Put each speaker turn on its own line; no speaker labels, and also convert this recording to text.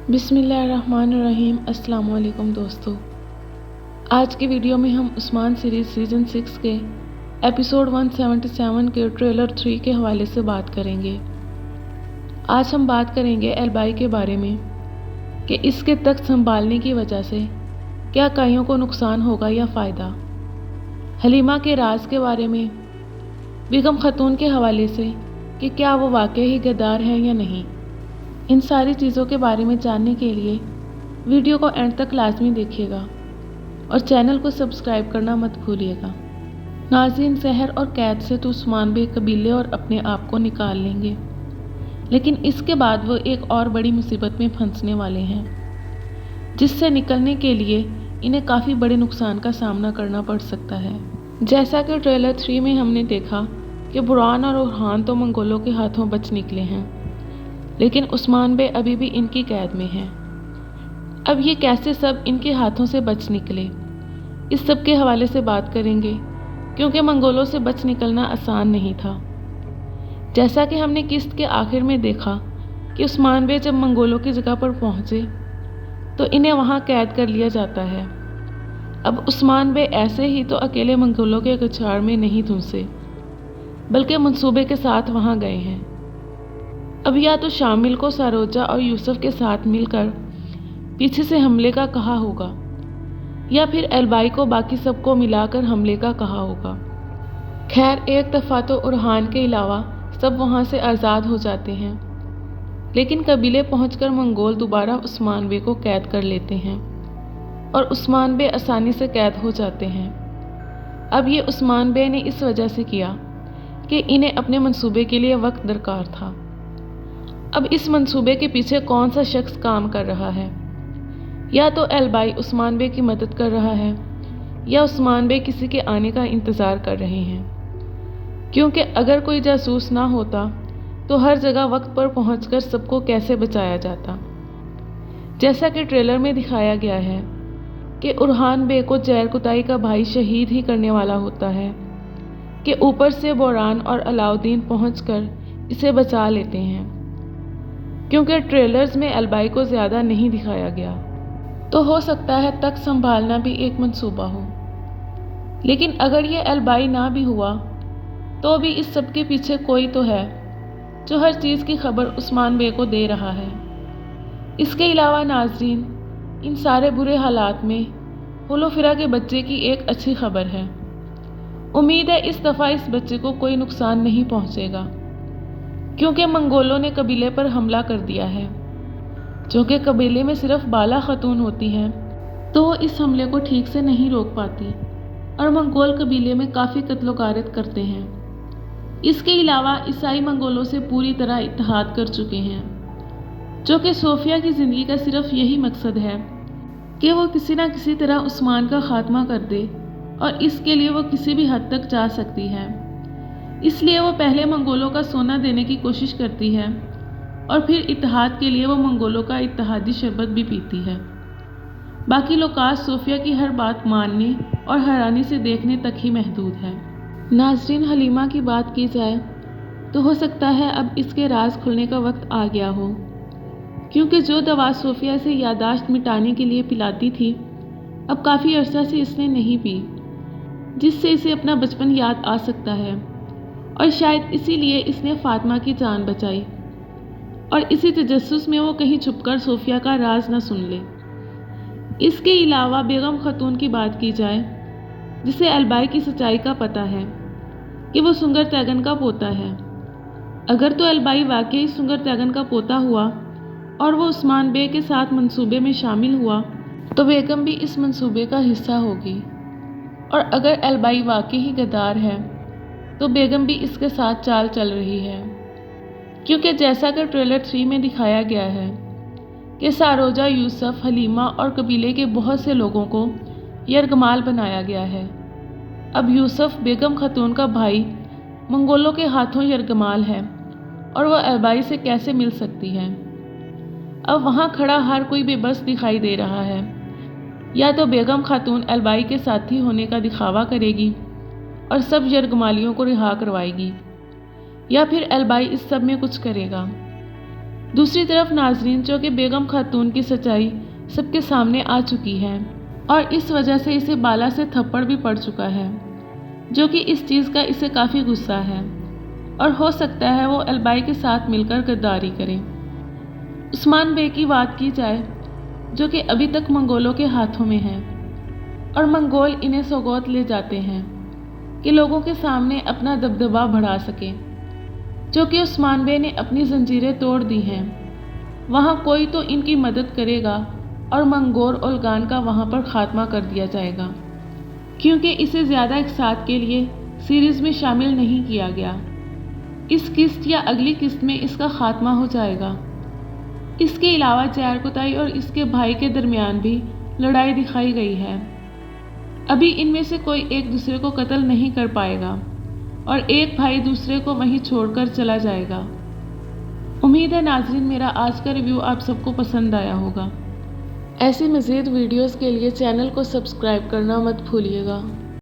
बिस्मिल्लाहिर्रहमानिर्रहीम। अस्सलाम वालेकुम दोस्तों, आज की वीडियो में हम उस्मान सीरीज़ सीज़न 6 के एपिसोड 177 के ट्रेलर 3 के हवाले से बात करेंगे। आज हम बात करेंगे एल्बाई के बारे में कि इसके तख्त संभालने की वजह से क्या काइयों को नुकसान होगा या फ़ायदा, हलीमा के राज के बारे में, बेगम खतून के हवाले से कि क्या वो वाकई ही गद्दार हैं या नहीं। इन सारी चीज़ों के बारे में जानने के लिए वीडियो को एंड तक लाजमी देखिएगा और चैनल को सब्सक्राइब करना मत भूलिएगा। नाज़रीन, सहर और कैद से तो उस्मान बे कबीले और अपने आप को निकाल लेंगे, लेकिन इसके बाद वो एक और बड़ी मुसीबत में फंसने वाले हैं, जिससे निकलने के लिए इन्हें काफ़ी बड़े नुकसान का सामना करना पड़ सकता है। जैसा कि ट्रेलर 3 में हमने देखा कि बुरहान और ओरहान तो मंगोलों के हाथों बच निकले हैं, लेकिन उस्मान बे अभी भी इनकी कैद में हैं। अब ये कैसे सब इनके हाथों से बच निकले, इस सब के हवाले से बात करेंगे, क्योंकि मंगोलों से बच निकलना आसान नहीं था। जैसा कि हमने किस्त के आखिर में देखा कि उस्मान बे जब मंगोलों की जगह पर पहुंचे तो इन्हें वहां कैद कर लिया जाता है। अब उस्मान बे ऐसे ही तो अकेले मंगोलों के कछाड़ में नहीं धुंसे, बल्कि मंसूबे के साथ वहां गए हैं। अब या तो शामिल को सारोजा और यूसुफ के साथ मिलकर पीछे से हमले का कहा होगा, या फिर एल्बाई को बाकी सबको मिलाकर हमले का कहा होगा। खैर, एक दफ़ा तो ओरहान के अलावा सब वहाँ से आज़ाद हो जाते हैं, लेकिन कबीले पहुंचकर मंगोल दोबारा उस्मान बे को कैद कर लेते हैं और उस्मान बे आसानी से कैद हो जाते हैं। अब ये उस्मान बे ने इस वजह से किया कि इन्हें अपने मंसूबे के लिए वक्त दरकार था। अब इस मंसूबे के पीछे कौन सा शख्स काम कर रहा है? या तो एल्बाई उस्मान बे की मदद कर रहा है, या उस्मान बे किसी के आने का इंतज़ार कर रहे हैं, क्योंकि अगर कोई जासूस ना होता तो हर जगह वक्त पर पहुंचकर सबको कैसे बचाया जाता। जैसा कि ट्रेलर में दिखाया गया है कि ओरहान बे को जैर कुताई का भाई शहीद ही करने वाला होता है कि ऊपर से बोरान और अलाउद्दीन पहुंचकर इसे बचा लेते हैं, क्योंकि ट्रेलर्स में एल्बाई को ज़्यादा नहीं दिखाया गया। तो हो सकता है तख्त संभालना भी एक मंसूबा हो, लेकिन अगर ये एल्बाई ना भी हुआ तो भी इस सब के पीछे कोई तो है जो हर चीज़ की खबर उस्मान बे को दे रहा है। इसके अलावा नाज़रीन, इन सारे बुरे हालात में होलोफिरा के बच्चे की एक अच्छी खबर है। उम्मीद है इस दफ़ा इस बच्चे को कोई नुकसान नहीं पहुँचेगा, क्योंकि मंगोलों ने कबीले पर हमला कर दिया है, जो कि कबीले में सिर्फ बाला खतून होती हैं, तो वो इस हमले को ठीक से नहीं रोक पाती और मंगोल कबीले में काफ़ी कत्लो गारत करते हैं। इसके अलावा ईसाई मंगोलों से पूरी तरह इत्तेहाद कर चुके हैं, जो कि सोफिया की ज़िंदगी का सिर्फ यही मकसद है कि वो किसी न किसी तरह उस्मान का खात्मा कर दे, और इसके लिए वो किसी भी हद तक जा सकती है। इसलिए वो पहले मंगोलों का सोना देने की कोशिश करती है और फिर इत्तेहाद के लिए वो मंगोलों का इत्तेहादी शरबत भी पीती है। बाकी लोकास सोफिया की हर बात मानने और हैरानी से देखने तक ही महदूद है। नाज़रीन, हलीमा की बात की जाए तो हो सकता है अब इसके राज खुलने का वक्त आ गया हो, क्योंकि जो दवा सोफिया से यादाश्त मिटाने के लिए पिलाती थी अब काफ़ी अरसा से इसने नहीं पी, जिससे इसे अपना बचपन याद आ सकता है, और शायद इसीलिए इसने फातिमा की जान बचाई और इसी तजस्सुस में वो कहीं छुपकर सोफिया का राज न सुन ले। इसके अलावा बेगम खतून की बात की जाए, जिसे एल्बाई की सच्चाई का पता है कि वो सुंगर तैगन का पोता है। अगर तो एल्बाई वाकई सुंगर तैगन का पोता हुआ और वो उस्मान बे के साथ मंसूबे में शामिल हुआ तो बेगम भी इस मंसूबे का हिस्सा होगी, और अगर एल्बाई वाकई ही गद्दार है तो बेगम भी इसके साथ चाल चल रही है, क्योंकि जैसा कि ट्रेलर 3 में दिखाया गया है कि सारोजा, यूसुफ, हलीमा और कबीले के बहुत से लोगों को यरगमाल बनाया गया है। अब यूसुफ, बेगम खतून का भाई, मंगोलों के हाथों यरगमाल है और वह एल्बाई से कैसे मिल सकती है। अब वहाँ खड़ा हर कोई बेबस दिखाई दे रहा है। या तो बेगम खातून एल्बाई के साथी होने का दिखावा करेगी और सब यरगमालियों को रिहा करवाएगी, या फिर एल्बाई इस सब में कुछ करेगा। दूसरी तरफ नाजरीन जो कि बेगम खातून की सच्चाई सबके सामने आ चुकी है और इस वजह से इसे बाला से थप्पड़ भी पड़ चुका है, जो कि इस चीज़ का इसे काफ़ी गुस्सा है और हो सकता है वो अलबाई के साथ मिलकर गद्दारी करे। उस्मान बे की बात की जाए जो कि अभी तक मंगोलों के हाथों में है और मंगोल इन्हें सौगौत ले जाते हैं कि लोगों के सामने अपना दबदबा बढ़ा सके, जो कि उस्मान बे ने अपनी जंजीरें तोड़ दी हैं। वहाँ कोई तो इनकी मदद करेगा और मंगोर ओल्गान का वहाँ पर ख़ात्मा कर दिया जाएगा, क्योंकि इसे ज़्यादा इकसात के लिए सीरीज़ में शामिल नहीं किया गया। इस किस्त या अगली किस्त में इसका ख़ात्मा हो जाएगा। इसके अलावा जैरकुताई और इसके भाई के दरमियान भी लड़ाई दिखाई गई है। अभी इनमें से कोई एक दूसरे को कत्ल नहीं कर पाएगा और एक भाई दूसरे को वहीं छोड़कर चला जाएगा। उम्मीद है नाज़रीन मेरा आज का रिव्यू आप सबको पसंद आया होगा। ऐसी मज़ीद वीडियोज़ के लिए चैनल को सब्सक्राइब करना मत भूलिएगा।